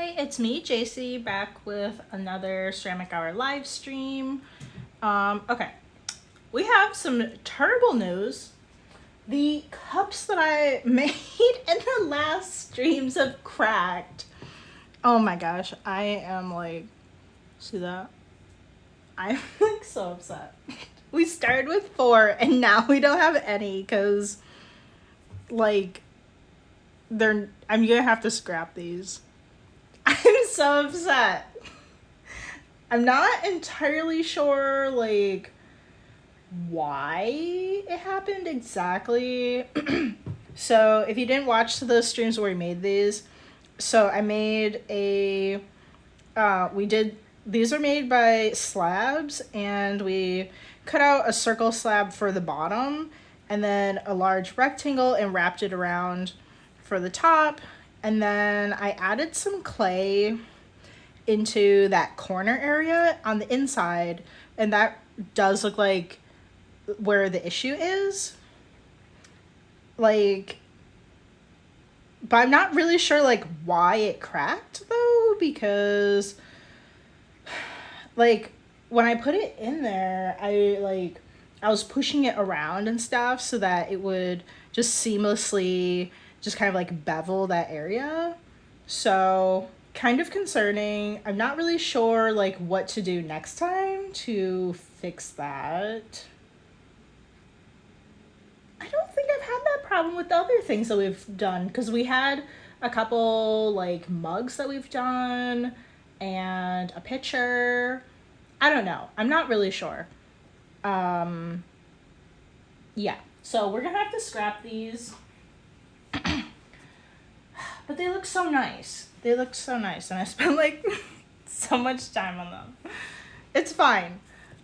Hi, it's me, JC, back with another Ceramic Hour live stream. Okay, we have some terrible news. The cups that I made in the last streams have cracked. Oh my gosh, I am like, see that? I'm like so upset. We started with 4 and now we don't have any because like I'm gonna have to scrap these. I'm so upset. I'm not entirely sure, like, why it happened exactly. So, if you didn't watch the streams where we made these, so I made these were made by slabs, and we cut out a circle slab for the bottom, and then a large rectangle and wrapped it around for the top. And then I added some clay into that corner area on the inside, and that does look like where the issue is. Like, but I'm not really sure like why it cracked though, because like when I put it in there, I was pushing it around and stuff so that it would just seamlessly just kind of like bevel that area. So kind of concerning. I'm not really sure like what to do next time to fix that. I don't think I've had that problem with the other things that we've done, because we had a couple like mugs that we've done and a pitcher. I don't know. I'm not really sure. Yeah. So we're gonna have to scrap these. But they look so nice. They look so nice, and I spent like so much time on them. It's fine.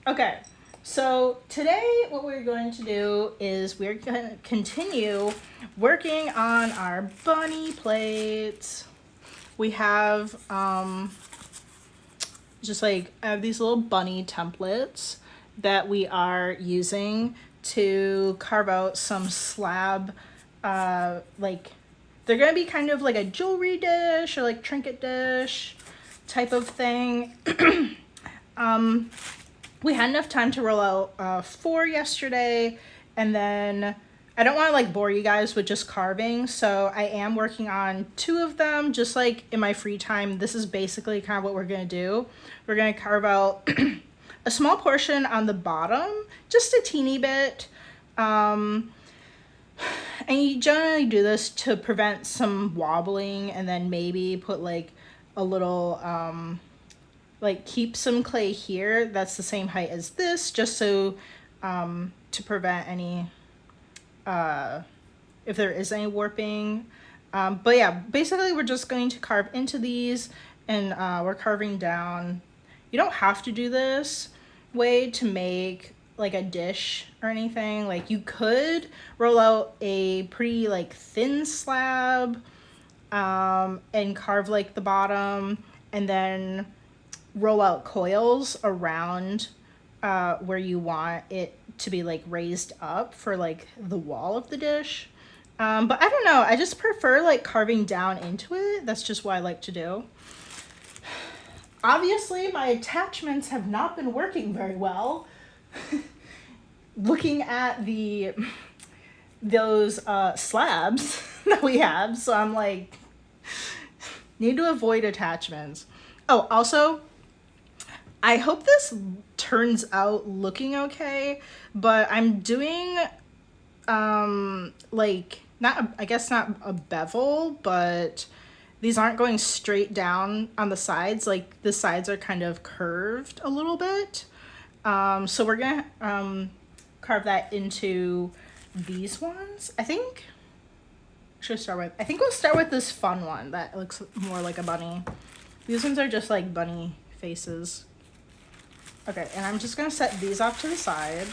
Okay. So today what we're going to do is we're going to continue working on our bunny plates. We have just like I have these little bunny templates that we are using to carve out some slab like they're gonna be kind of like a jewelry dish or like trinket dish type of thing. We had enough time to roll out 4 yesterday, and then I don't want to like bore you guys with just carving, so I am working on 2 of them just like in my free time. This is basically kind of what we're gonna do. We're gonna carve out a small portion on the bottom, just a teeny bit. And you generally do this to prevent some wobbling, and then maybe put like a little like keep some clay here that's the same height as this, just so to prevent any if there is any warping. But yeah, basically we're just going to carve into these, and we're carving down. You don't have to do this way to make like a dish or anything. Like you could roll out a pretty like thin slab and carve like the bottom, and then roll out coils around where you want it to be like raised up for like the wall of the dish. But I don't know, I just prefer like carving down into it. That's just what I like to do. Obviously my attachments have not been working very well. Looking at those slabs that we have, so I'm like, need to avoid attachments. Oh, also, I hope this turns out looking okay, but I'm doing like I guess not a bevel, but these aren't going straight down on the sides. Like the sides are kind of curved a little bit. So we're gonna carve that into these ones. I think we'll start with this fun one that looks more like a bunny. These ones are just like bunny faces. Okay, and I'm just gonna set these off to the side.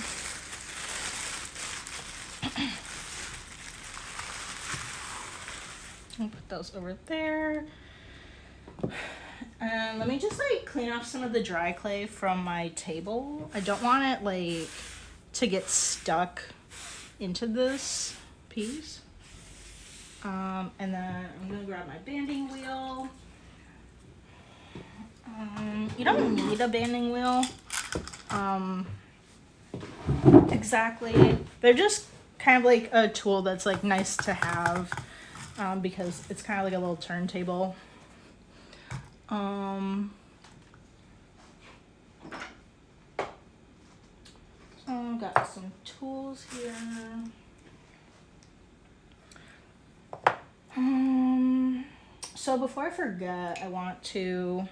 I'll put those over there. And let me just like clean off some of the dry clay from my table. I don't want it like to get stuck into this piece. And then I'm gonna grab my banding wheel. You don't need a banding wheel. Exactly. They're just kind of like a tool that's like nice to have, because it's kind of like a little turntable. So got some tools here. So before I forget, I want to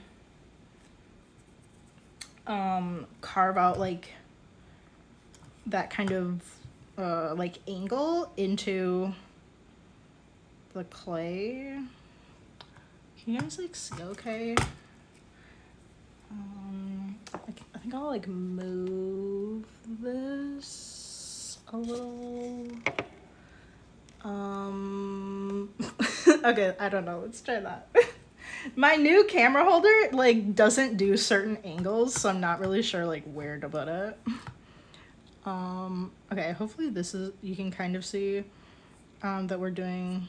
carve out like that kind of like angle into the clay. Can you guys like see okay? I think I'll like move this a little. Okay, I don't know. Let's try that. My new camera holder like doesn't do certain angles, so I'm not really sure like where to put it. Okay, hopefully this is, you can kind of see that we're doing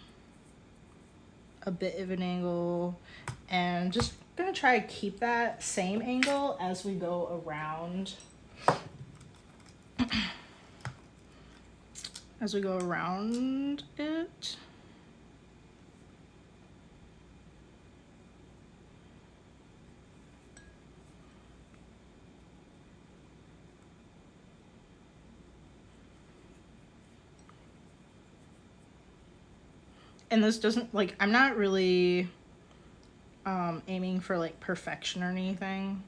a bit of an angle, and just gonna try to keep that same angle as we go around. As we go around it. And this doesn't, like, I'm not really aiming for like perfection or anything.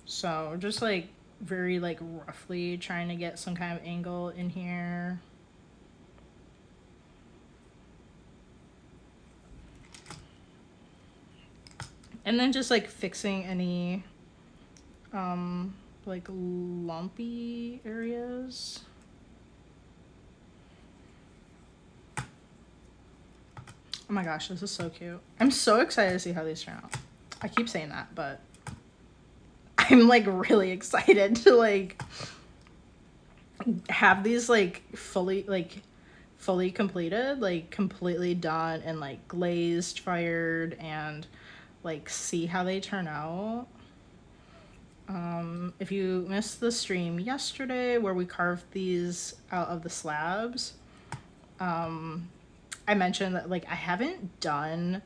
So just like very like roughly trying to get some kind of angle in here. And then just like fixing any like lumpy areas. Oh my gosh, this is so cute. I'm so excited to see how these turn out. I keep saying that, but I'm like really excited to like have these like fully completed, like completely done and like glazed, fired, and like see how they turn out. If you missed the stream yesterday where we carved these out of the slabs, I mentioned that like I haven't done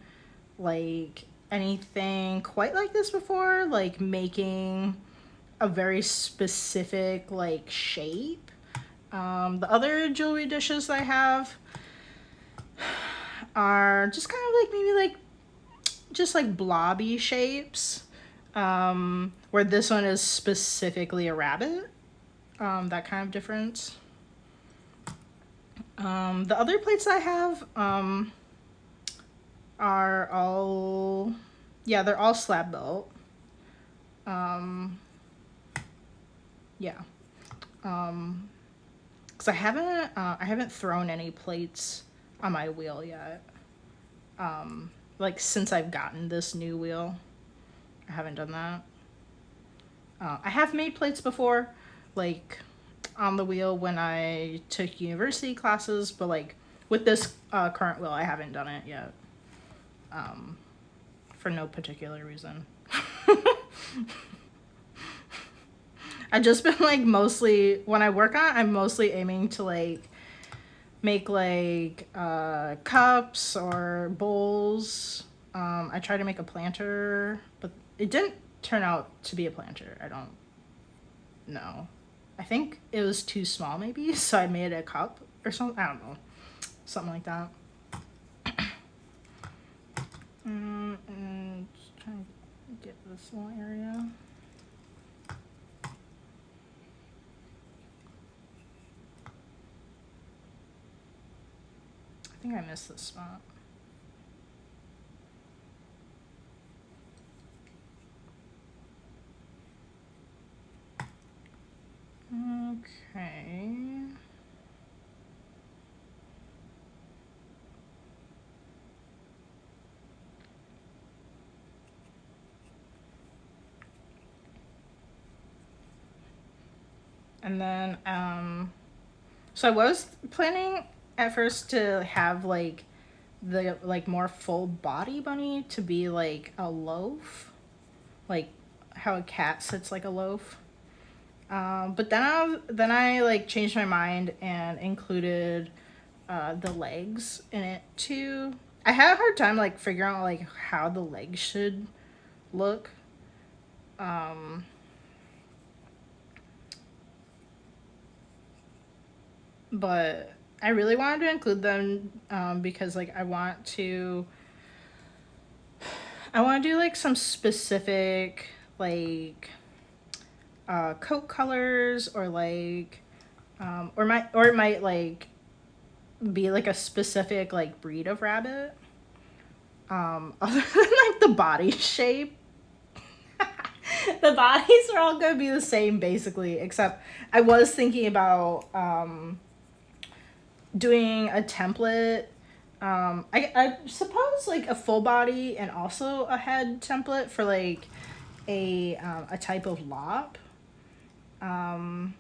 like anything quite like this before, like making a very specific like shape. The other jewelry dishes I have are just kind of like maybe like just like blobby shapes, where this one is specifically a rabbit. That kind of difference. The other plates I have are all, yeah, they're all slab built. Yeah. Because I haven't thrown any plates on my wheel yet. Like since I've gotten this new wheel, I haven't done that. I have made plates before, like on the wheel when I took university classes, but like with this current wheel, I haven't done it yet. For no particular reason. I've just been like mostly, when I work on it, I'm mostly aiming to like make like cups or bowls. I tried to make a planter, but it didn't turn out to be a planter. I don't know. I think it was too small maybe, so I made a cup or something. I don't know. Something like that. And just trying to get this little area. I think I missed this spot. Okay. And then, so I was planning at first to have like the like more full body bunny to be like a loaf, like how a cat sits like a loaf. But then I like changed my mind and included the legs in it too. I had a hard time like figuring out like how the legs should look. Um, but I really wanted to include them because like I want to do like some specific like coat colors or like or it might like be like a specific like breed of rabbit. Other than like the body shape, the bodies are all gonna be the same basically, except I was thinking about doing a template. I suppose like a full body and also a head template for like a type of lop. Um,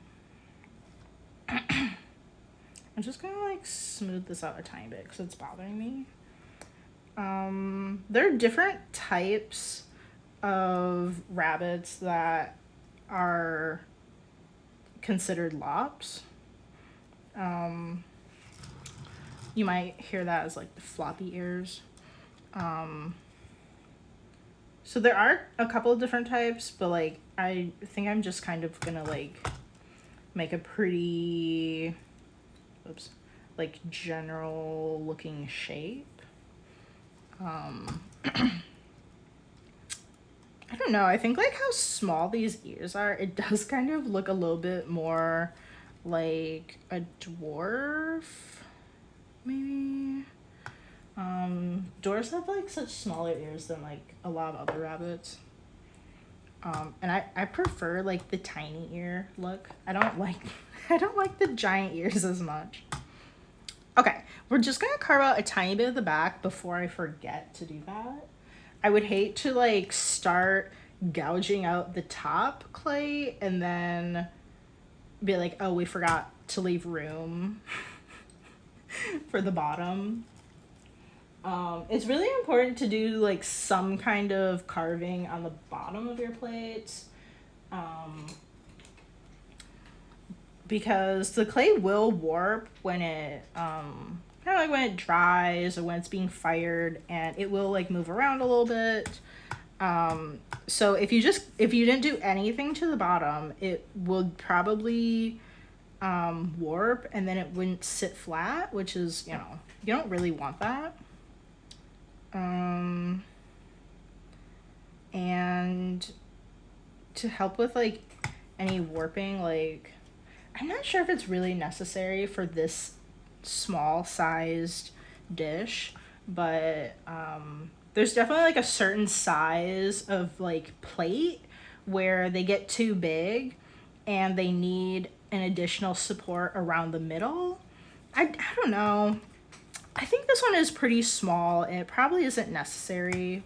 I'm just gonna like smooth this out a tiny bit because it's bothering me. There are different types of rabbits that are considered lops. Um, you might hear that as like the floppy ears. Um, so there are a couple of different types, but like I think I'm just kind of gonna like make a pretty, oops, like general looking shape. I don't know. I think like how small these ears are, it does kind of look a little bit more like a dwarf, maybe. Dwarves have like such smaller ears than like a lot of other rabbits. And I prefer like the tiny ear look. I don't like I don't like the giant ears as much. Okay, we're just gonna carve out a tiny bit of the back before I forget to do that. I would hate to like start gouging out the top clay and then be like, oh, we forgot to leave room for the bottom. It's really important to do like some kind of carving on the bottom of your plates. Because the clay will warp when it kind of like when it dries or when it's being fired, and it will like move around a little bit. So if you didn't do anything to the bottom, it would probably warp and then it wouldn't sit flat, which is, you know, you don't really want that. And to help with like any warping, like I'm not sure if it's really necessary for this small sized dish, but there's definitely like a certain size of like plate where they get too big and they need an additional support around the middle. I don't know. I think this one is pretty small and it probably isn't necessary.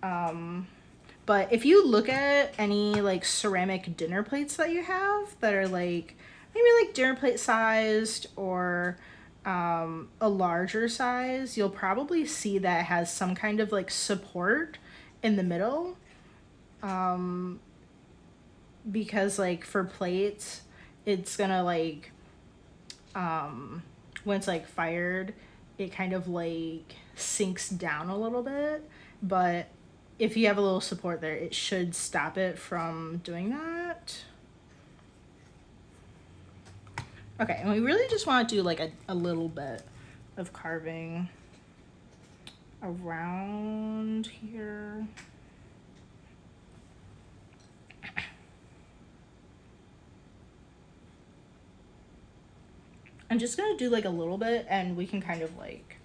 But if you look at any like ceramic dinner plates that you have that are like maybe like dinner plate sized or a larger size, you'll probably see that it has some kind of like support in the middle. Because like for plates, it's gonna like when it's like fired, it kind of like sinks down a little bit, but if you have a little support there, it should stop it from doing that. Okay, and we really just want to do like a little bit of carving around here. I'm just gonna do like a little bit and we can kind of like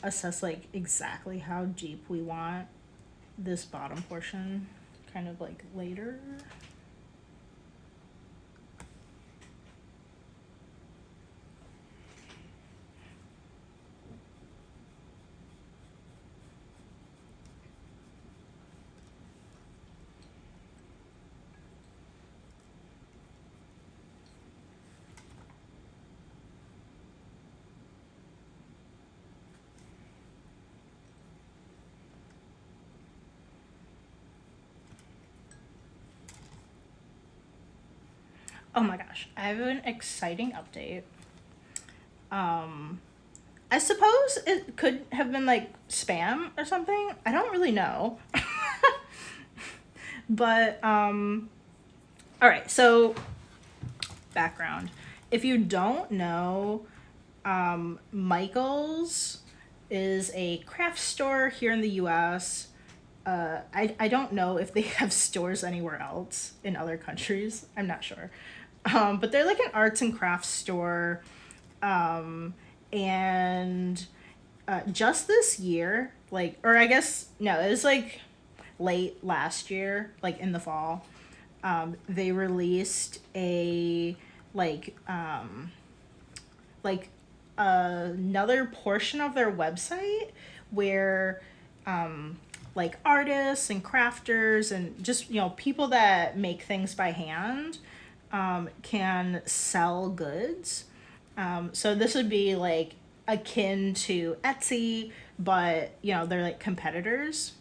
assess like exactly how deep we want this bottom portion kind of like later. Oh my gosh, I have an exciting update. I suppose it could have been like spam or something. I don't really know. But all right, so background. If you don't know, Michael's is a craft store here in the US. I don't know if they have stores anywhere else in other countries. I'm not sure. But they're like an arts and crafts store. And just this year, like, or I guess, no, it was like late last year, like in the fall, they released a, like, like another portion of their website where like artists and crafters and just people that make things by hand can sell goods. So this would be like akin to Etsy, but they're like competitors.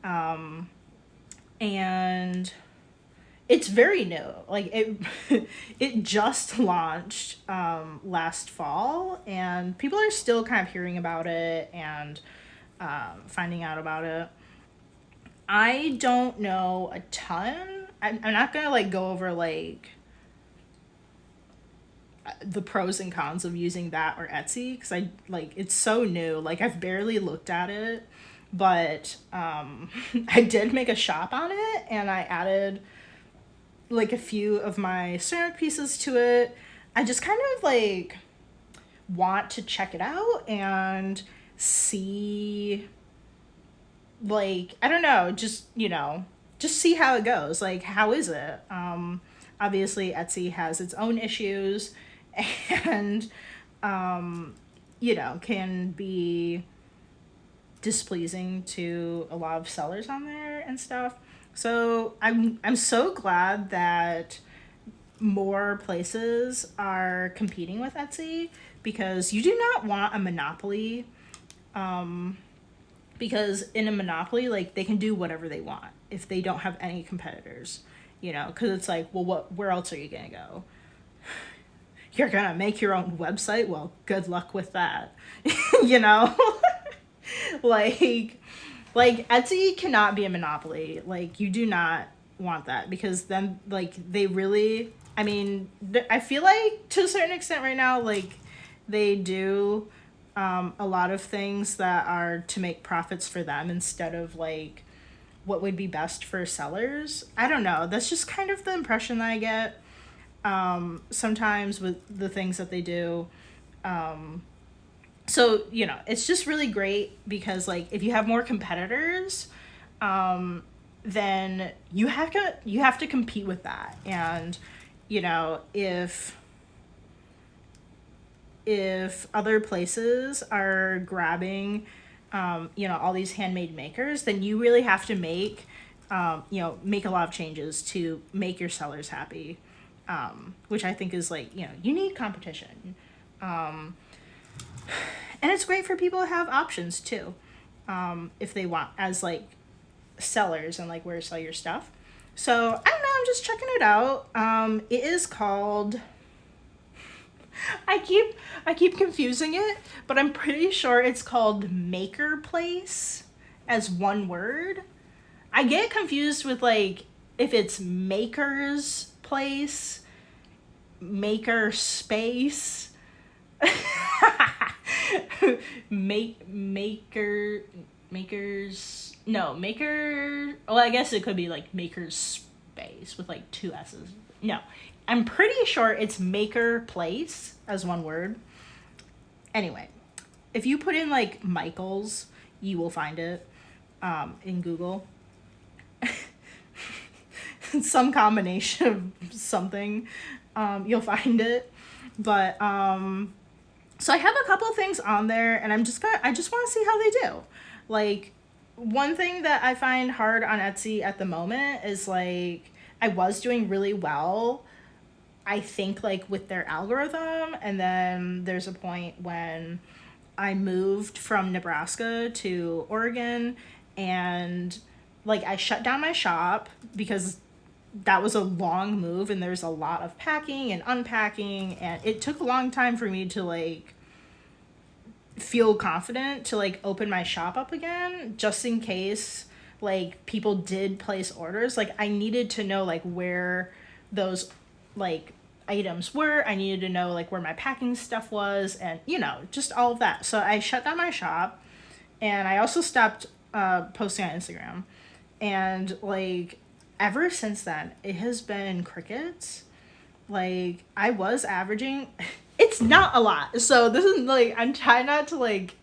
And it's very new. Like it just launched last fall, and people are still kind of hearing about it and finding out about it. I don't know a ton. I'm not gonna like go over like the pros and cons of using that or Etsy, because I like it's so new. Like I've barely looked at it, but I did make a shop on it, and I added like a few of my ceramic pieces to it. I just kind of like want to check it out and see, like, I don't know, just see how it goes. Like, how is it? Obviously Etsy has its own issues, and can be displeasing to a lot of sellers on there and stuff. So I'm so glad that more places are competing with Etsy, because you do not want a monopoly. Because in a monopoly, like, they can do whatever they want if they don't have any competitors, because it's like, well, where else are you gonna go? You're gonna make your own website? Well, good luck with that. Like Etsy cannot be a monopoly. Like, you do not want that, because then, like, they really, I mean, I feel like to a certain extent right now, like, they do a lot of things that are to make profits for them instead of like what would be best for sellers. I don't know. That's just kind of the impression that I get sometimes with the things that they do. So, it's just really great, because like if you have more competitors, then you have to compete with that. And if other places are grabbing all these handmade makers, then you really have to make make a lot of changes to make your sellers happy, which I think is like, you need competition. And it's great for people to have options too, if they want, as like sellers, and like where to sell your stuff. So I don't know, I'm just checking it out. It is called, I keep confusing it, but I'm pretty sure it's called Maker Place, as one word. I get confused with like if it's Maker's Place, Maker Space, maker. Well, I guess it could be like Maker's Space with like two S's. No, I'm pretty sure it's Maker Place as one word. Anyway, if you put in like Michael's, you will find it in Google. Some combination of something, you'll find it. But so I have a couple things on there, and I just want to see how they do. Like, one thing that I find hard on Etsy at the moment is like, I was doing really well, I think, like with their algorithm, and then there's a point when I moved from Nebraska to Oregon, and like I shut down my shop because that was a long move, and there's a lot of packing and unpacking, and it took a long time for me to like feel confident to like open my shop up again, just in case like people did place orders. Like I needed to know like where those like items were. I needed to know like where my packing stuff was, and you know, just all of that. So I shut down my shop, and I also stopped posting on Instagram. And like ever since then, it has been crickets. Like I was averaging, it's not a lot. So this is like, I'm trying not to like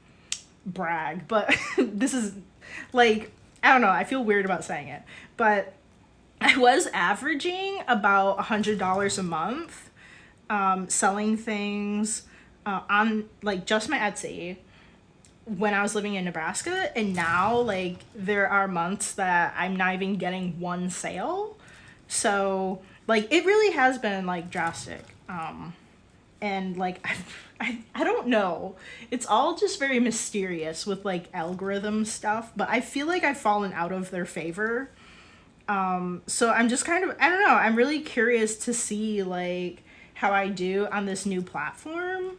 brag, but this is like, I don't know, I feel weird about saying it, but I was averaging about $100 a month, selling things on like just my Etsy when I was living in Nebraska. And now like there are months that I'm not even getting one sale. So like it really has been like drastic. And like I don't know, it's all just very mysterious with like algorithm stuff, but I feel like I've fallen out of their favor. So I'm just kind of, I don't know, I'm really curious to see like how I do on this new platform,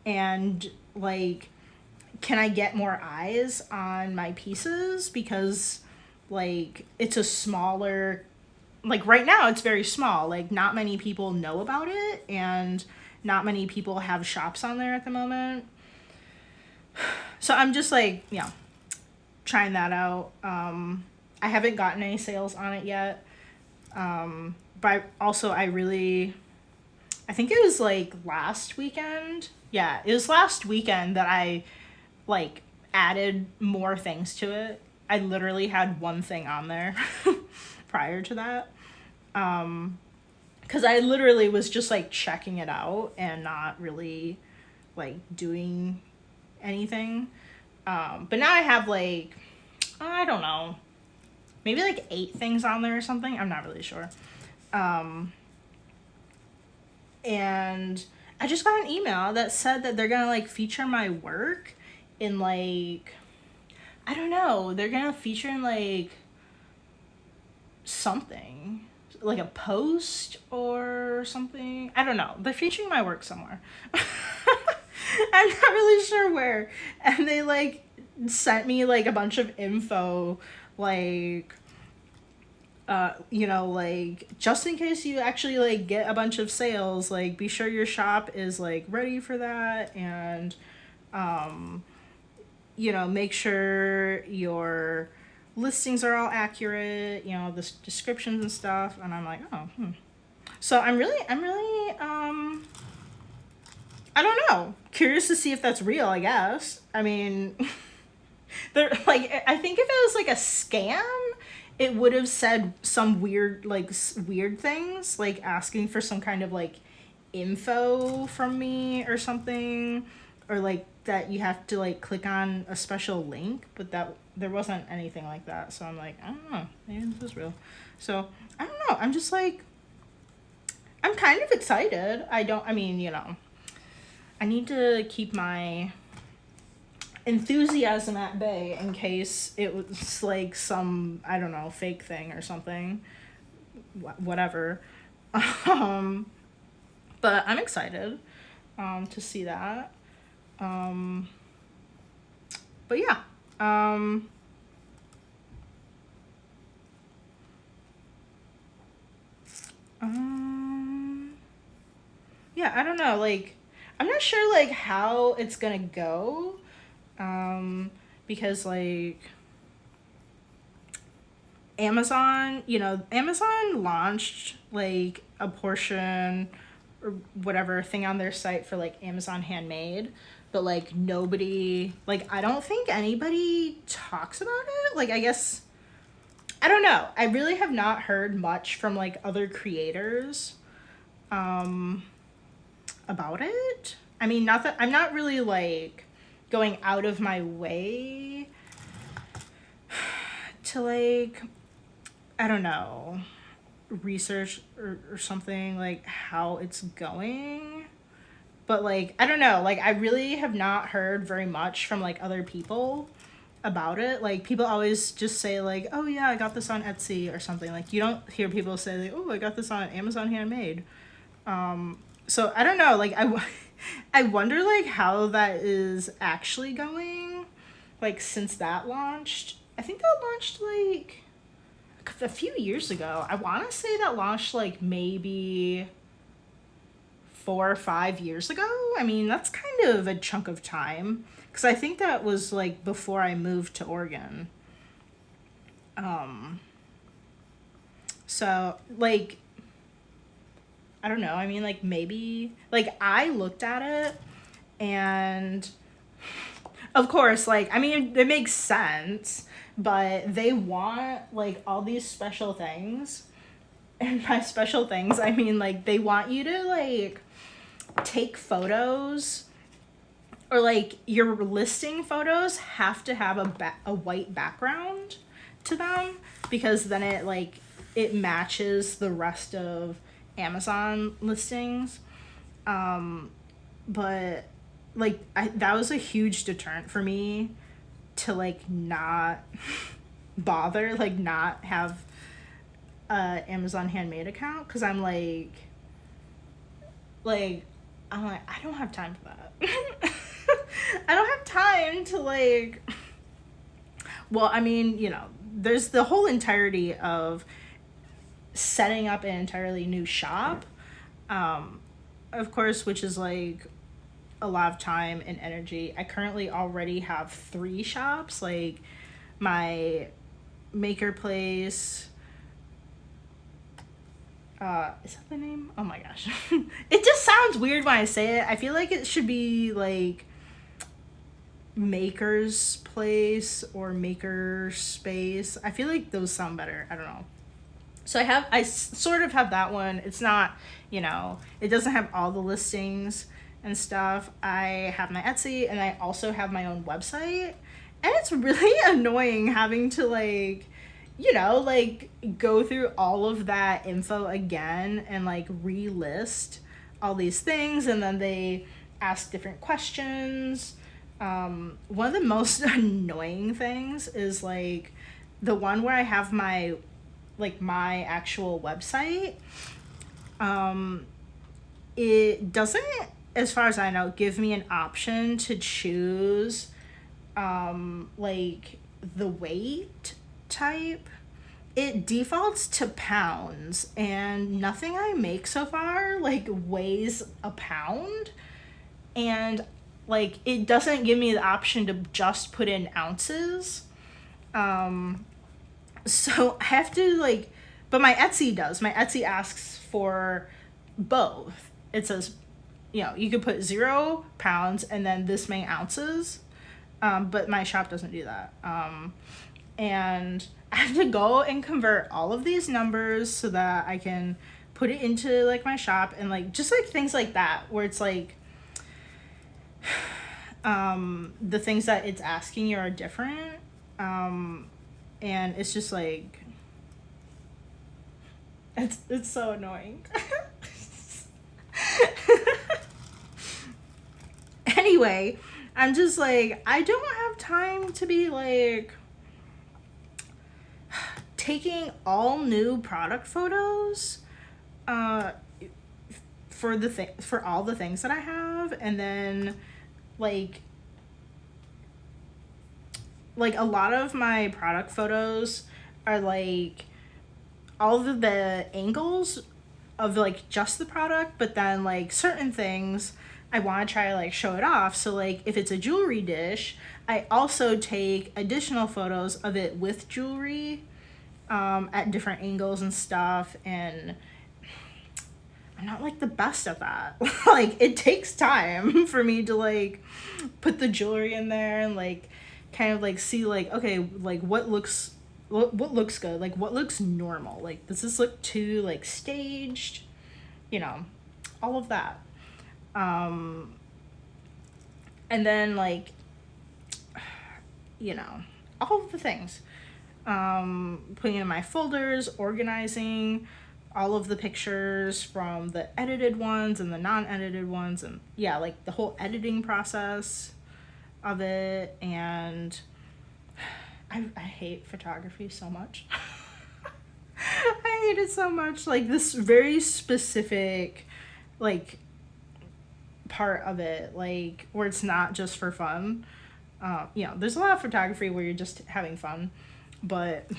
and like can I get more eyes on my pieces, because like it's a smaller, like right now it's very small, like not many people know about it, and not many people have shops on there at the moment. So I'm just like, yeah, trying that out. I haven't gotten any sales on it yet. But also I think it was like last weekend. Yeah, it was last weekend that I like added more things to it. I literally had one thing on there prior to that. Because I literally was just like checking it out and not really like doing anything. But now I have like, I don't know, maybe like 8 things on there or something. I'm not really sure. And I just got an email that said that they're gonna like feature my work in like, I don't know, they're gonna feature in like something, like a post or something. I don't know. They're featuring my work somewhere. I'm not really sure where. And they like sent me like a bunch of info, like you know, like just in case you actually like get a bunch of sales, like be sure your shop is like ready for that, and you know, make sure your listings are all accurate, you know, the descriptions and stuff. And I'm like, oh, so I'm really I don't know, curious to see if that's real, I guess. I mean, they're like, I think if it was like a scam, it would have said some weird, like weird things, like asking for some kind of like info from me or something, or like that you have to like click on a special link, but that there wasn't anything like that. So I'm like, I don't know, maybe this is real. So I don't know, I'm just like, I'm kind of excited. I mean, you know, I need to keep my enthusiasm at bay in case it was like some, I don't know, fake thing or something, whatever. But I'm excited to see that. But yeah, yeah, I don't know, like I'm not sure like how it's gonna go, because like Amazon, you know, Amazon launched like a portion or whatever thing on their site for like Amazon Handmade, but like nobody, like I don't think anybody talks about it. Like I guess, I don't know, I really have not heard much from like other creators about it. I mean, not that I'm not really like going out of my way to like, I don't know, research or something like how it's going. But like, I don't know, like I really have not heard very much from like other people. about it. Like, people always just say, like, oh yeah, I got this on Etsy or something. Like, you don't hear people say, like, oh, I got this on Amazon Handmade. So I don't know, like, I wonder, like, how that is actually going, like, since that launched. I think that launched, like, a few years ago. I want to say that launched, like, maybe 4 or 5 years ago. I mean, that's kind of a chunk of time, because I think that was, like, before I moved to Oregon. So, like, I don't know. I mean, like, maybe, like, I looked at it, and of course, like, I mean, it makes sense, but they want, like, all these special things. And by special things, I mean, like, they want you to, like, take photos, or, like, your listing photos have to have a white background to them, because then it, like, it matches the rest of Amazon listings. But, like, that was a huge deterrent for me to, like, not bother, like, not have a Amazon Handmade account, because I'm like, I don't have time for that. I don't have time to, like, well, I mean, you know, there's the whole entirety of setting up an entirely new shop, of course, which is, like, a lot of time and energy. I currently already have 3 shops, like, my maker place. Is that the name? Oh my gosh. It just sounds weird when I say it. I feel like it should be, like, Maker's Place or Maker Space. I feel like those sound better. I don't know. So I sort of have that one. It's not, you know, it doesn't have all the listings and stuff. I have my Etsy, and I also have my own website. And it's really annoying having to, like, you know, like, go through all of that info again and, like, relist all these things, and then they ask different questions. One of the most annoying things is, like, the one where I have my, like, my actual website. It doesn't, as far as I know, give me an option to choose, like, the weight type. It defaults to pounds, and nothing I make so far, like, weighs a pound. And, like, it doesn't give me the option to just put in ounces. So I have to, like, but my Etsy does. My Etsy asks for both. It says, you know, you could put 0 pounds and then this many ounces. But my shop doesn't do that. And I have to go and convert all of these numbers so that I can put it into, like, my shop, and, like, just, like, things like that, where it's, like, the things that it's asking you are different. And it's just, like, it's so annoying. Anyway, I'm just, like, I don't have time to be, like, taking all new product photos for all the things that I have, and then, like, a lot of my product photos are, like, all of the angles of, like, just the product, but then, like, certain things I want to try to, like, show it off. So, like, if it's a jewelry dish, I also take additional photos of it with jewelry, at different angles and stuff, and I'm not, like, the best at that. Like, it takes time for me to, like, put the jewelry in there and, like, kind of, like, see, like, okay, like, what looks good, like, what looks normal, like, does this look too, like, staged, you know, all of that. And then, like, you know, all of the things. Putting in my folders, organizing all of the pictures from the edited ones and the non-edited ones, and yeah, like, the whole editing process of it. And I hate photography so much. I hate it so much. Like, this very specific, like, part of it, like, where it's not just for fun. There's a lot of photography where you're just having fun, but,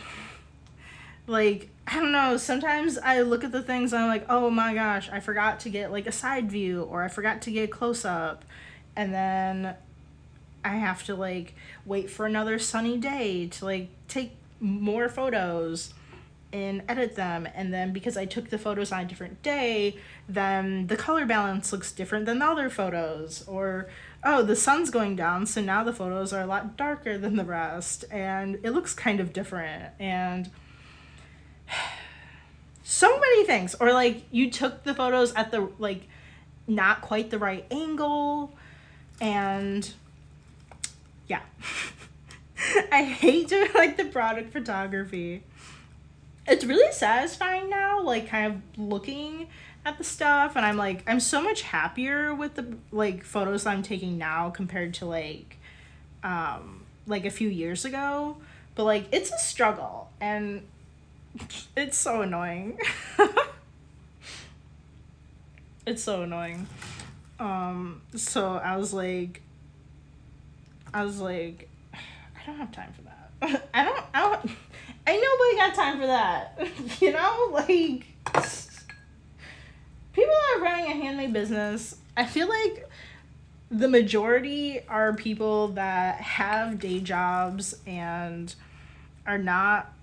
like, I don't know, sometimes I look at the things and I'm like, oh my gosh, I forgot to get, like, a side view, or I forgot to get a close-up, and then I have to, like, wait for another sunny day to, like, take more photos and edit them, and then because I took the photos on a different day, then the color balance looks different than the other photos, or oh, the sun's going down, so now the photos are a lot darker than the rest, and it looks kind of different, and so many things. Or, like, you took the photos at the, like, not quite the right angle, and yeah. I hate doing, like, the product photography. It's really satisfying now, like, kind of looking at the stuff, and I'm so much happier with the, like, photos I'm taking now compared to, like a few years ago, but, like, it's a struggle, and it's so annoying. It's so annoying. So I was like, I don't have time for that. Ain't nobody got time for that. You know, like, people that are running a handmade business, I feel like the majority are people that have day jobs and are not,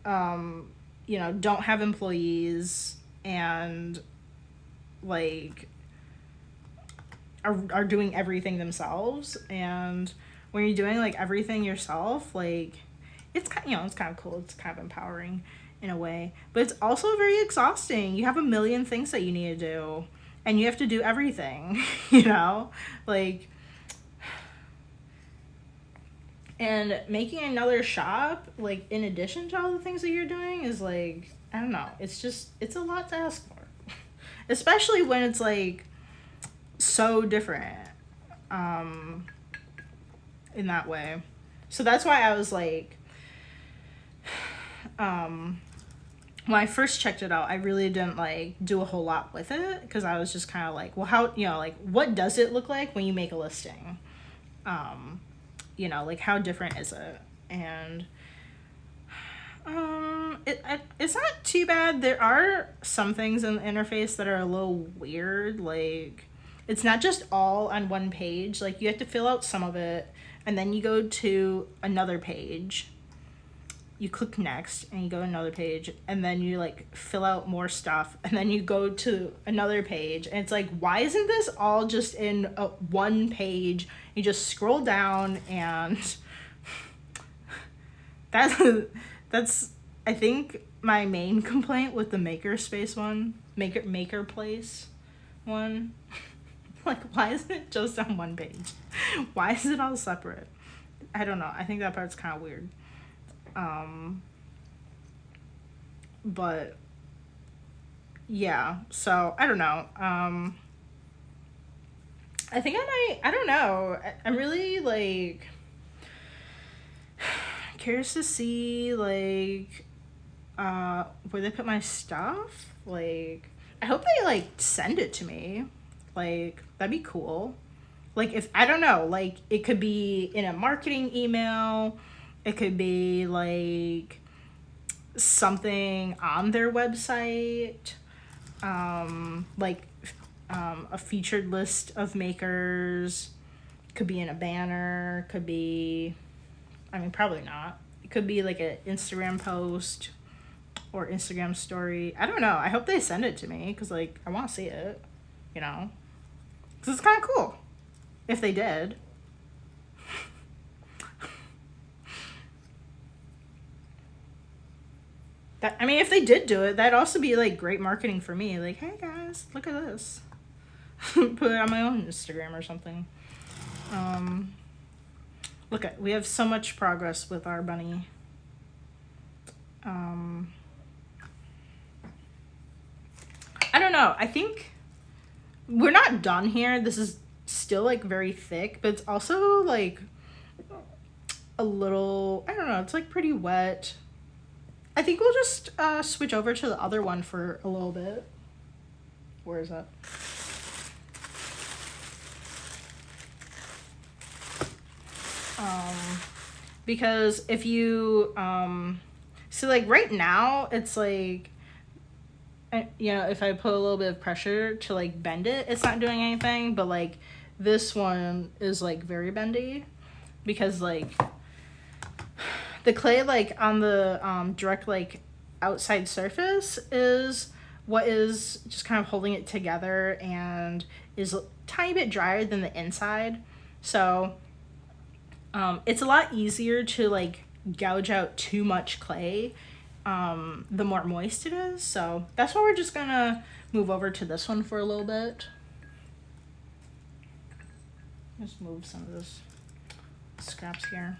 don't have employees, and, like, are doing everything themselves. And when you're doing, like, everything yourself, like, it's kind of cool. It's kind of empowering in a way, but it's also very exhausting. You have a million things that you need to do, and you have to do everything, like, and making another shop, like, in addition to all the things that you're doing is, like, I don't know. It's a lot to ask for, especially when it's, like, so different, in that way. So that's why I was like, when I first checked it out, I really didn't, like, do a whole lot with it, because I was just kind of like, well, how, like, what does it look like when you make a listing? Like, how different is it? And it's not too bad. There are some things in the interface that are a little weird. Like, it's not just all on one page. Like, you have to fill out some of it, and then you go to another page. You click next, and you go to another page, and then you, like, fill out more stuff, and then you go to another page, and it's like, why isn't this all just in one page? You just scroll down, and that's I think my main complaint with the Makerspace one, Maker Place one. Like, why isn't it just on one page? Why is it all separate? I don't know. I think that part's kind of weird. But yeah, so I don't know. I think I don't know. I'm really, like, curious to see, like, where they put my stuff. Like, I hope they, like, send it to me. Like, that'd be cool. Like, if, I don't know, like, it could be in a marketing email. It could be, like, something on their website, a featured list of makers. Could be in a banner. Could be, I mean, probably not. It could be, like, an Instagram post or Instagram story. I don't know. I hope they send it to me, because, like, I want to see it, because it's kind of cool if they did. I mean, if they did do it, that'd also be, like, great marketing for me. Like, hey, guys, look at this. Put it on my own Instagram or something. We have so much progress with our bunny. I don't know. I think we're not done here. This is still, like, very thick, but it's also, like, a little, I don't know, it's like pretty wet. I think we'll just switch over to the other one for a little bit. Where is that? Because if you, so like right now, it's like, you know, if I put a little bit of pressure to like bend it, it's not doing anything, but like this one is like very bendy because like the clay like on the direct like outside surface is what is just kind of holding it together and is a tiny bit drier than the inside. So it's a lot easier to like gouge out too much clay the more moist it is. So that's why we're just gonna move over to this one for a little bit. Just move some of this scraps here.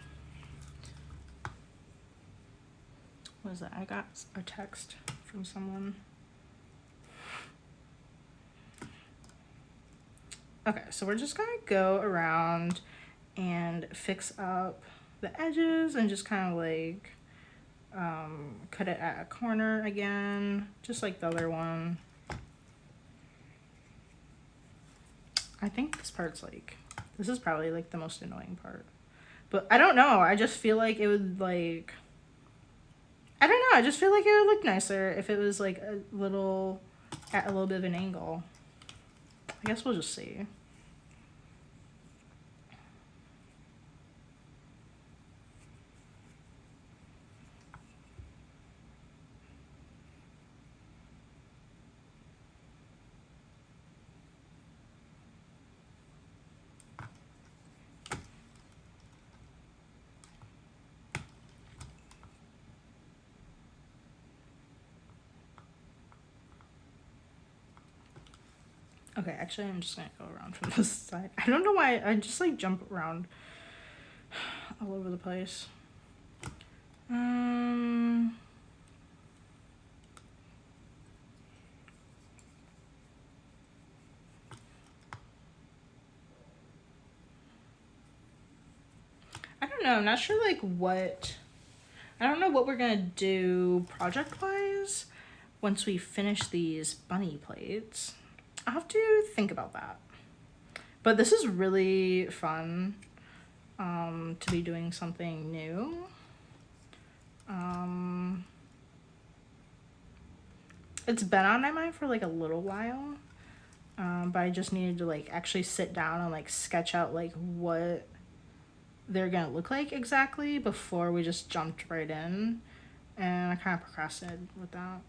What is that? I got a text from someone. Okay, so we're just gonna go around and fix up the edges and just kind of like cut it at a corner again, just like the other one. I think this part's like, this is probably like the most annoying part. But I don't know, I just feel like it would like, I don't know, I just feel like it would look nicer if it was like a little, at a little bit of an angle. I guess we'll just see. Okay, actually, I'm just gonna go around from this side. I don't know why I just like jump around all over the place. I don't know. I'm not sure like what. I don't know what we're gonna do project-wise once we finish these bunny plates. I'll have to think about that. But this is really fun to be doing something new. It's been on my mind for like a little while, but I just needed to like actually sit down and like sketch out like what they're gonna look like exactly before we just jumped right in, and I kind of procrastinated with that.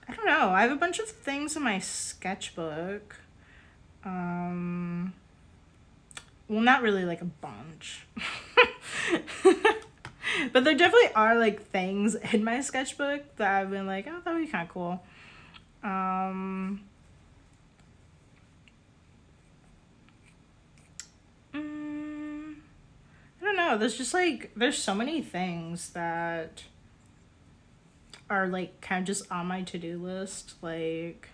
I don't know. I have a bunch of things in my sketchbook. Well, not really like a bunch. But there definitely are like things in my sketchbook that I've been like, oh, that would be kind of cool. I don't know. There's just like, there's so many things that are like kind of just on my to-do list. Like,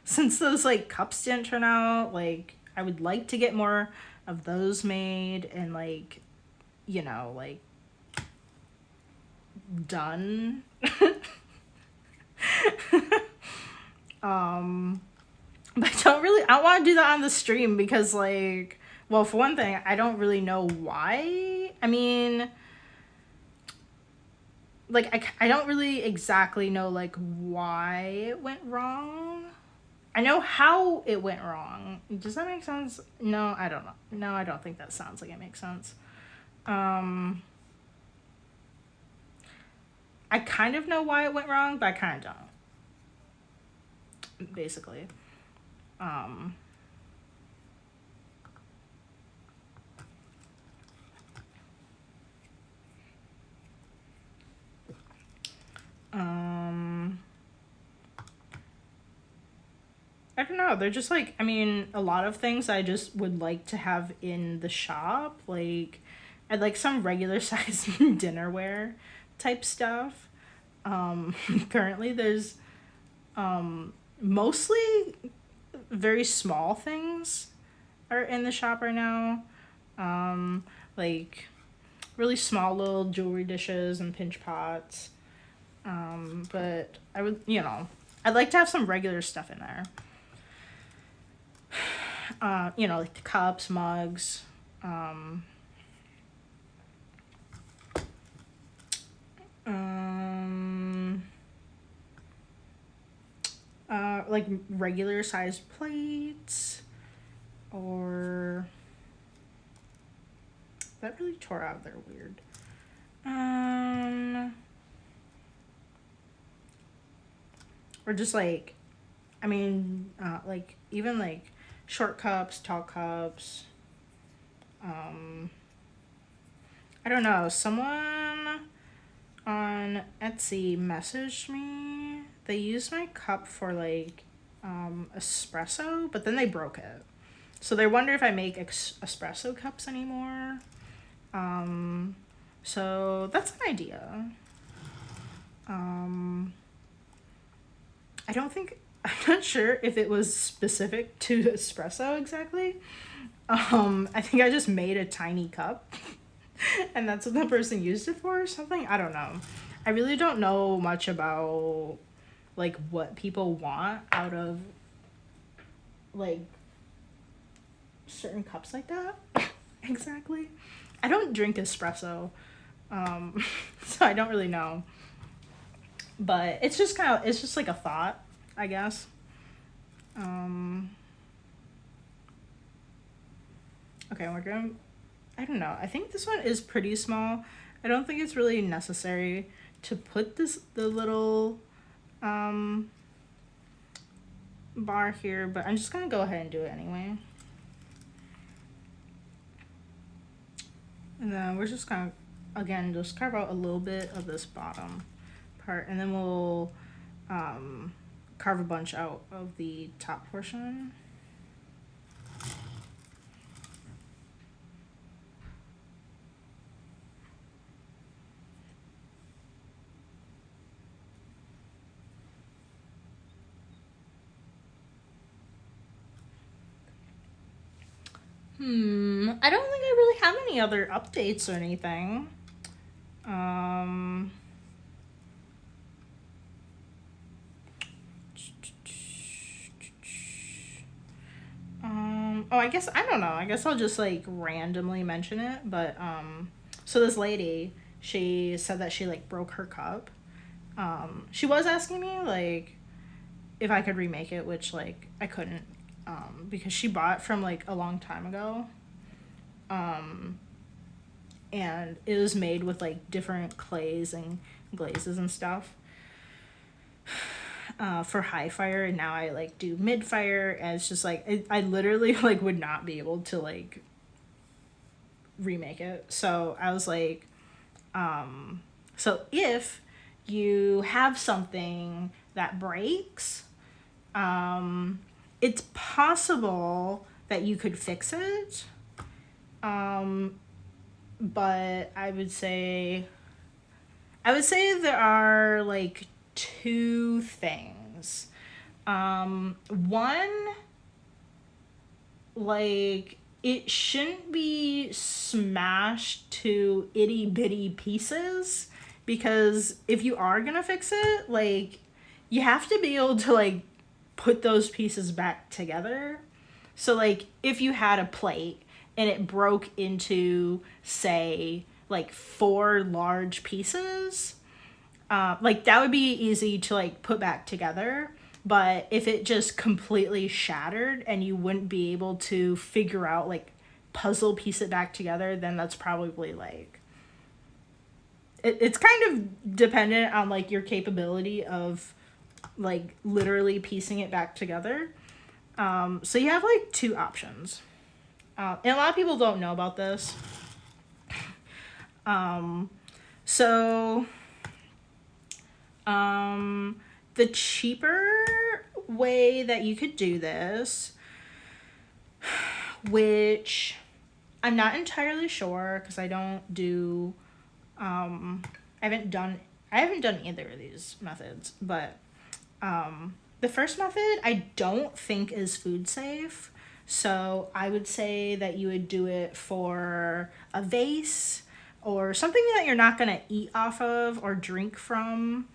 since those like cups didn't turn out, like I would like to get more of those made and like, you know, like done. But I don't want to do that on the stream because like, well, for one thing, I don't really know why. I mean, like, I don't really exactly know like why it went wrong. I know how it went wrong. Does that make sense? No, I don't know. No, I don't think that sounds like it makes sense. I kind of know why it went wrong, but I kind of don't. Basically. I don't know. They're just like, I mean, a lot of things I just would like to have in the shop. Like, I'd like some regular size dinnerware type stuff. Currently there's, mostly very small things are in the shop right now. Like really small little jewelry dishes and pinch pots. But I would, I'd like to have some regular stuff in there. Like the cups, mugs, like regular sized plates, or that really tore out there weird. Or just like, like even like short cups, tall cups. I don't know. Someone on Etsy messaged me. They used my cup for like espresso, but then they broke it. So they wonder if I make espresso cups anymore. So that's an idea. I don't think, I'm not sure if it was specific to espresso exactly. I think I just made a tiny cup and that's what the person used it for or something. I don't know. I really don't know much about like what people want out of like certain cups like that. Exactly. I don't drink espresso. So I don't really know. But it's just like a thought, I guess. Okay, I don't know. I think this one is pretty small. I don't think it's really necessary to put the little bar here, but I'm just gonna go ahead and do it anyway. And then we're just gonna, again, just carve out a little bit of this bottom part, and then we'll carve a bunch out of the top portion. I don't think I really have any other updates or anything. I guess, I don't know. I guess I'll just like randomly mention it. But, so this lady, she said that she like broke her cup. She was asking me like if I could remake it, which like I couldn't, because she bought it from like a long time ago. And it was made with like different clays and glazes and stuff. For high fire, and now I like do mid fire, and it's just like I literally like would not be able to like remake it. So I was like, so if you have something that breaks, it's possible that you could fix it. But I would say there are like two things. One, like it shouldn't be smashed to itty bitty pieces, because if you are gonna fix it, like you have to be able to like put those pieces back together. So like if you had a plate and it broke into, say, like 4 large pieces, like that would be easy to like put back together. But if it just completely shattered and you wouldn't be able to figure out like puzzle piece it back together, then that's probably like it's kind of dependent on like your capability of like literally piecing it back together. So you have like 2 options. And a lot of people don't know about this. So the cheaper way that you could do this, which I'm not entirely sure because I don't do, I haven't done either of these methods, but The first method I don't think is food safe. So I would say that you would do it for a vase or something that you're not going to eat off of or drink from.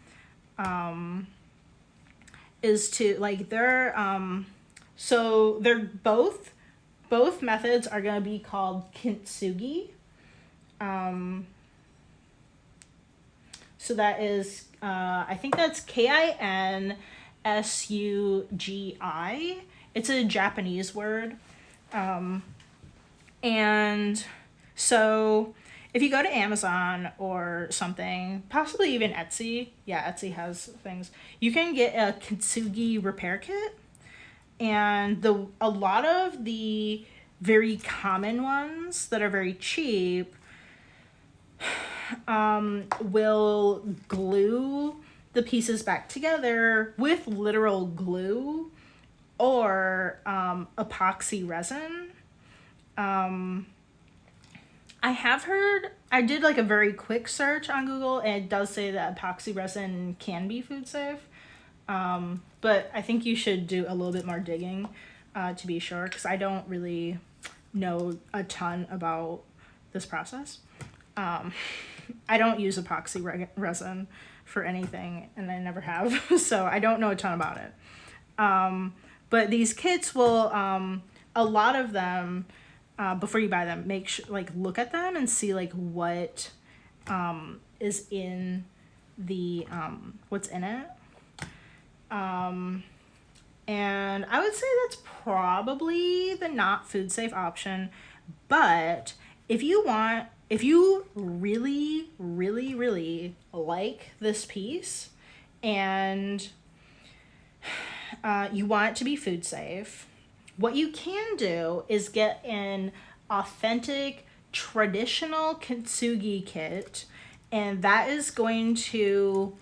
Is to like so they're both methods are going to be called kintsugi. So that is I think that's KINSUGI. It's a Japanese word. And so if you go to Amazon or something, possibly even Etsy, yeah, Etsy has things, you can get a kintsugi repair kit. And a lot of the very common ones that are very cheap will glue the pieces back together with literal glue or epoxy resin. I have heard, I did like a very quick search on Google, and it does say that epoxy resin can be food safe. But I think you should do a little bit more digging to be sure, because I don't really know a ton about this process. I don't use epoxy resin for anything, and I never have, so I don't know a ton about it. But these kits will, a lot of them, before you buy them, look at them and see like what is in the what's in it. And I would say that's probably the not food safe option. But if you really, really, really like this piece and you want it to be food safe, what you can do is get an authentic traditional kintsugi kit, and that is going to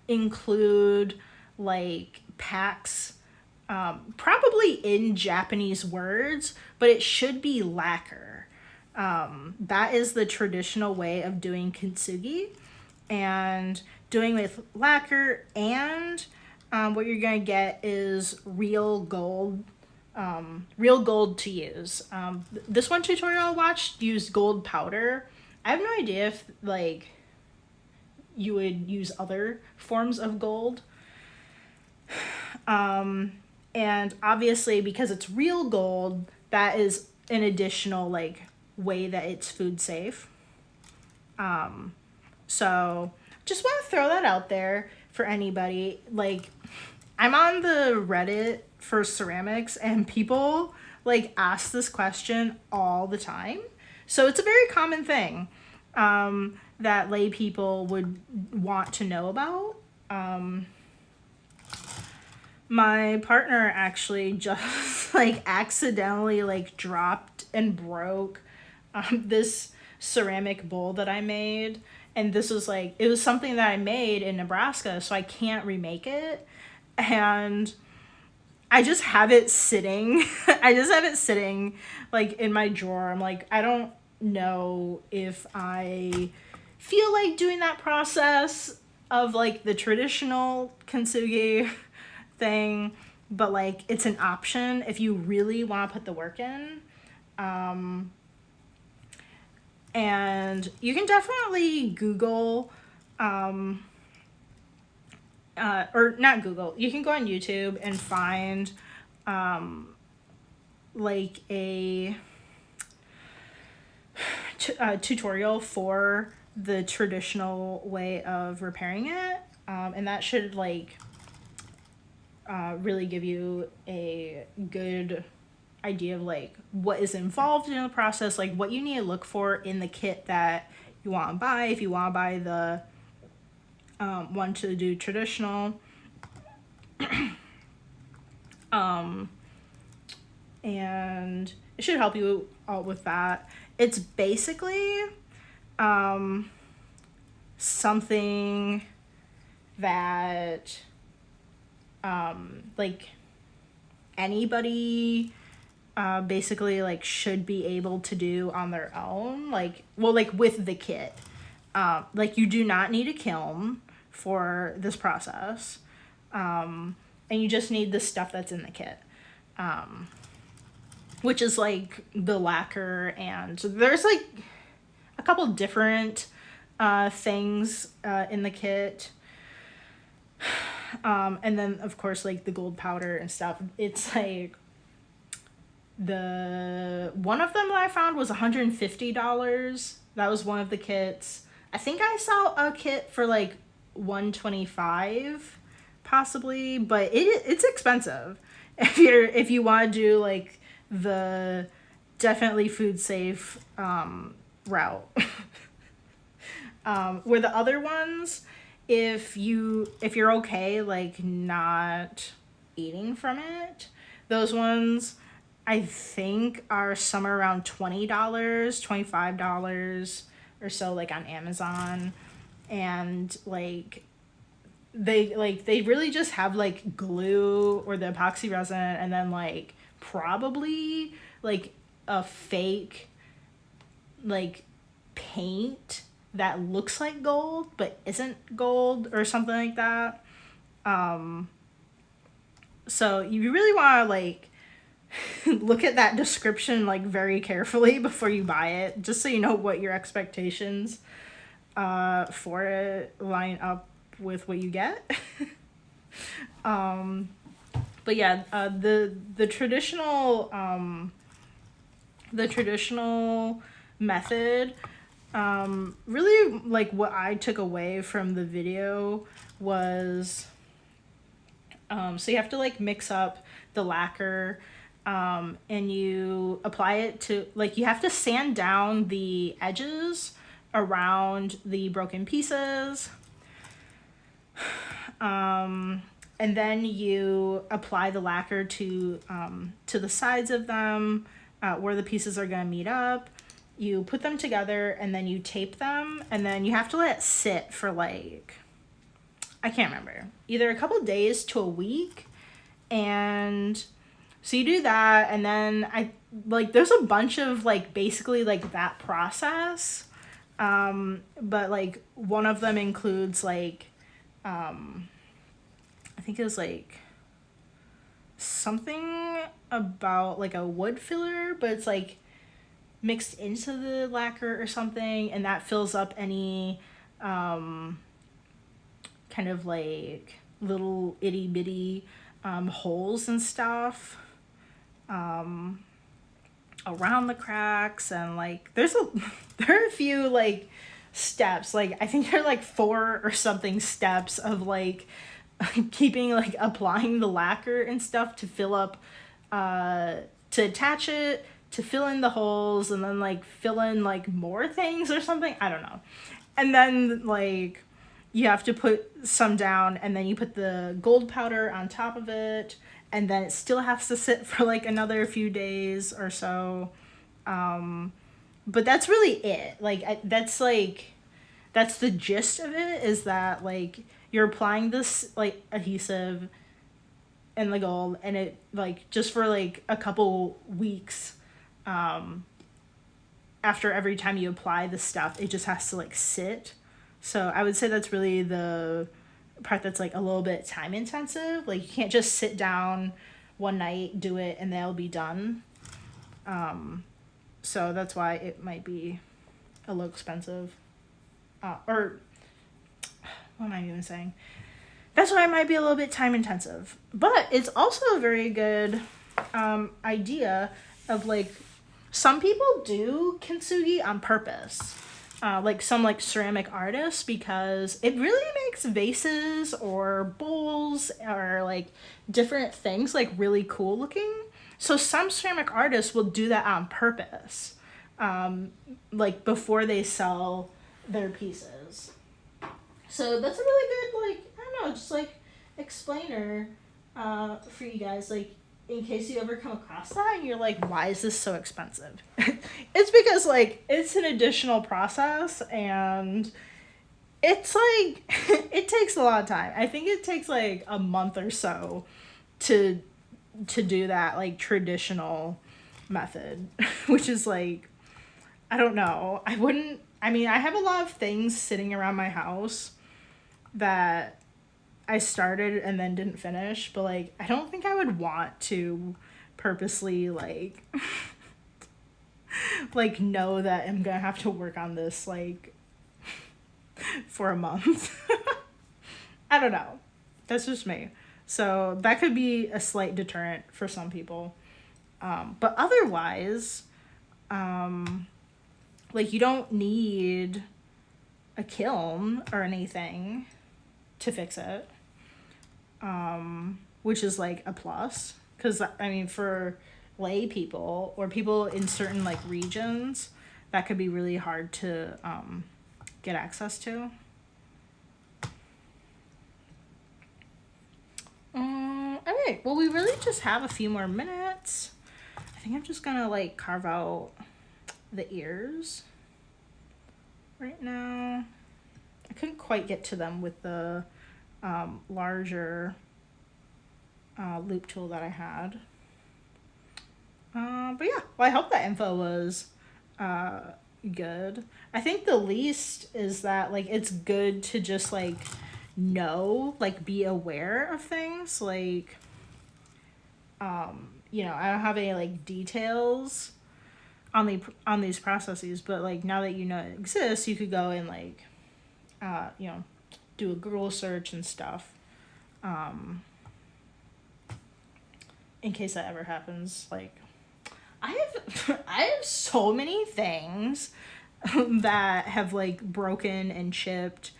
include like packs, probably in Japanese words, but it should be lacquer. That is the traditional way of doing kintsugi, and doing with lacquer, and what you're going to get is real gold to use. This one tutorial I watched used gold powder. I have no idea if like you would use other forms of gold. And obviously because it's real gold, that is an additional like way that it's food safe. So just want to throw that out there for anybody. Like, I'm on the Reddit for ceramics, and people like ask this question all the time. So it's a very common thing that lay people would want to know about. My partner actually just like accidentally like dropped and broke this ceramic bowl that I made. And this was like, it was something that I made in Nebraska, so I can't remake it. And I just have it sitting. I just have it sitting like in my drawer. I'm like, I don't know if I feel like doing that process of like the traditional kintsugi thing, but like it's an option if you really want to put the work in. And you can definitely Google, or not Google, you can go on YouTube and find like a tutorial for the traditional way of repairing it. And that should like really give you a good idea of like what is involved in the process, like what you need to look for in the kit that you want to buy, if you want to buy the one to do traditional. And it should help you out with that. It's basically something that like anybody basically like should be able to do on their own, like, well, like with the kit. Like you do not need a kiln for this process. And you just need the stuff that's in the kit, which is like the lacquer, and there's like a couple different things in the kit. And then of course like the gold powder and stuff. It's like the one of them that I found was $150. That was one of the kits. I think I saw a kit for like $125 possibly, but it's expensive if you want to do like the definitely food safe route. Where the other ones, if you're okay like not eating from it, those ones I think are somewhere around $20, $25 or so, like on Amazon. And like they really just have like glue or the epoxy resin, and then like probably like a fake like paint that looks like gold but isn't gold or something like that. So you really want to like look at that description like very carefully before you buy it, just so you know what your expectations for it line up with what you get. But yeah, the traditional method, really like what I took away from the video was, so you have to like mix up the lacquer, and you apply it to, like, you have to sand down the edges around the broken pieces. And then you apply the lacquer to the sides of them, where the pieces are going to meet up. You put them together and then you tape them, and then you have to let it sit for like, I can't remember, either a couple days to a week. And so you do that, and then there's a bunch of like basically like that process. But like one of them includes like, I think it was like something about like a wood filler, but it's like mixed into the lacquer or something, and that fills up any kind of like little itty bitty holes and stuff around the cracks. And like there are a few like steps, like I think there are like 4 or something steps of like keeping like applying the lacquer and stuff to fill up, to attach it, to fill in the holes, and then like fill in like more things or something, I don't know. And then like you have to put some down, and then you put the gold powder on top of it, and then it still has to sit for like another few days or so. But that's really it. Like that's the gist of it, is that like you're applying this like adhesive and the gold, and it like just for like a couple weeks, after every time you apply the stuff, it just has to like sit. So I would say that's really the part that's like a little bit time intensive. Like you can't just sit down one night, do it, and they'll be done. So that's why it might be a little expensive. Or what am I even saying? That's why it might be a little bit time intensive. But it's also a very good idea of like, some people do kintsugi on purpose. Like some like ceramic artists, because it really makes vases or bowls or like different things like really cool looking. So some ceramic artists will do that on purpose, like before they sell their pieces. So that's a really good, like, I don't know, just like explainer for you guys, like in case you ever come across that and you're like, why is this so expensive? It's because like it's an additional process, and it's like it takes a lot of time. I think it takes like a month or so to do that like traditional method, which is like, I don't know. I have a lot of things sitting around my house that I started and then didn't finish, but like I don't think I would want to purposely like like know that I'm gonna have to work on this like for a month. I don't know. That's just me. So that could be a slight deterrent for some people. But otherwise, like you don't need a kiln or anything to fix it, which is like a plus. Because, I mean, for lay people or people in certain like regions, that could be really hard to get access to. All right, well, we really just have a few more minutes. I think I'm just gonna like carve out the ears right now. I couldn't quite get to them with the larger loop tool that I had. But yeah, well, I hope that info was good. I think the least is that like it's good to just like know, like be aware of things. Like you know, I don't have any like details on these processes, but like now that you know it exists, you could go and like you know, do a Google search and stuff, in case that ever happens. Like I have so many things that have like broken and chipped,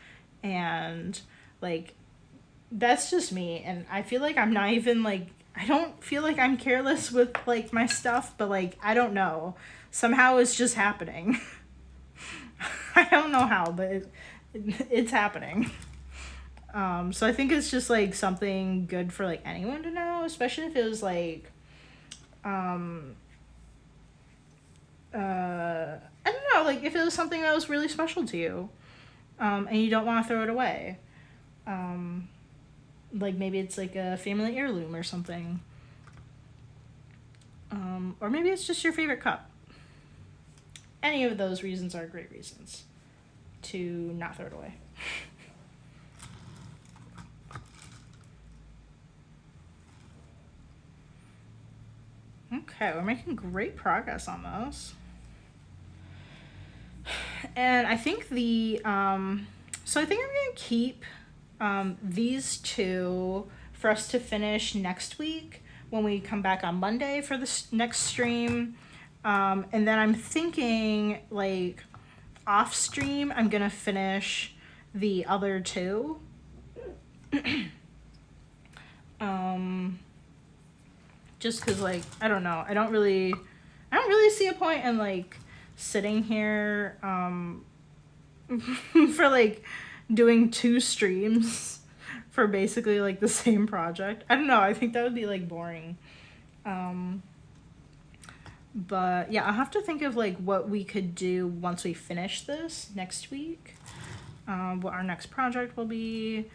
and like that's just me. And I feel like I'm not even like, I don't feel like I'm careless with like my stuff, but like I don't know, somehow it's just happening. I don't know how, but it's happening. So I think it's just like something good for like anyone to know, especially if it was like I don't know, like if it was something that was really special to you, and you don't want to throw it away. Like maybe it's like a family heirloom or something. Or maybe it's just your favorite cup. Any of those reasons are great reasons to not throw it away. Okay, we're making great progress on this. And I think so I think I'm going to keep these two for us to finish next week when we come back on Monday for the next stream. And then I'm thinking like off stream, I'm going to finish the other two. Just because like, I don't know, I don't really see a point in like sitting here for like doing 2 streams for basically like the same project. I don't know, I think that would be like boring. But yeah, I'll have to think of like what we could do once we finish this next week. What our next project will be.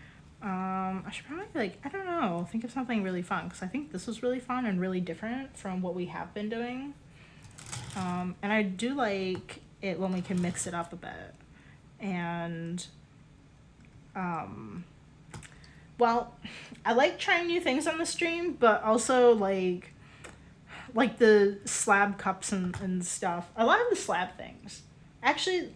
I should probably like, I don't know, think of something really fun, because I think this was really fun and really different from what we have been doing. And I do like it when we can mix it up a bit. And well, I like trying new things on the stream, but also like the slab cups and stuff. I love the slab things. Actually,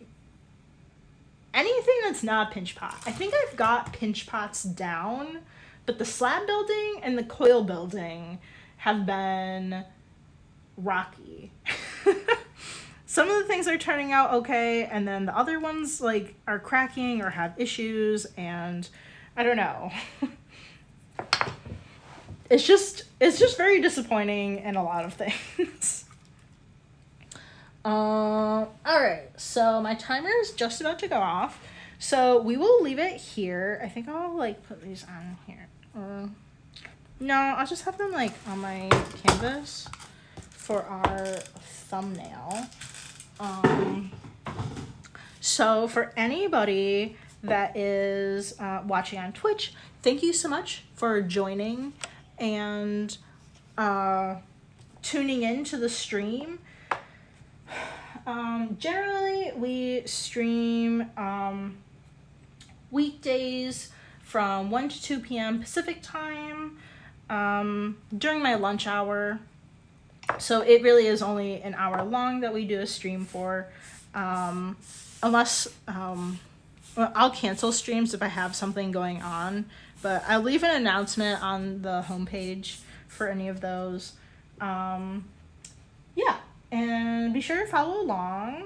anything that's not a pinch pot. I think I've got pinch pots down, but the slab building and the coil building have been rocky. Some of the things are turning out okay, and then the other ones like are cracking or have issues, and I don't know. It's just very disappointing in a lot of things. All right, so my timer is just about to go off, so we will leave it here. I think I'll like put these on here. No, I'll just have them like on my canvas for our thumbnail. So for anybody that is watching on Twitch, thank you so much for joining and tuning in to the stream. Generally we stream weekdays from 1 to 2 p.m. Pacific time during my lunch hour. So it really is only an hour long that we do a stream for, unless well, I'll cancel streams if I have something going on, but I'll leave an announcement on the homepage for any of those. Yeah, and be sure to follow along,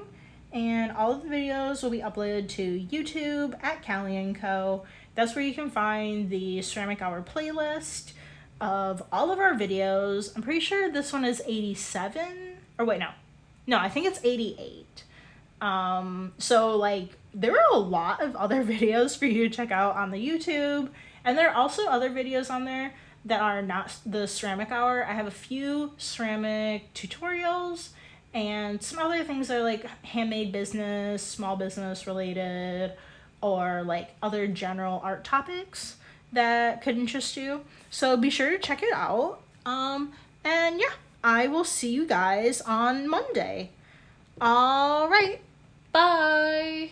and all of the videos will be uploaded to YouTube at Callie & Co. That's where you can find the Ceramic Hour playlist of all of our videos. I'm pretty sure this one is 87, or wait, no, I think it's 88. So like there are a lot of other videos for you to check out on the YouTube, and there are also other videos on there that are not the Ceramic Hour. I have a few ceramic tutorials and some other things that are like handmade business, small business related, or like other general art topics that could interest you. So be sure to check it out. And yeah, I will see you guys on Monday. All right, bye.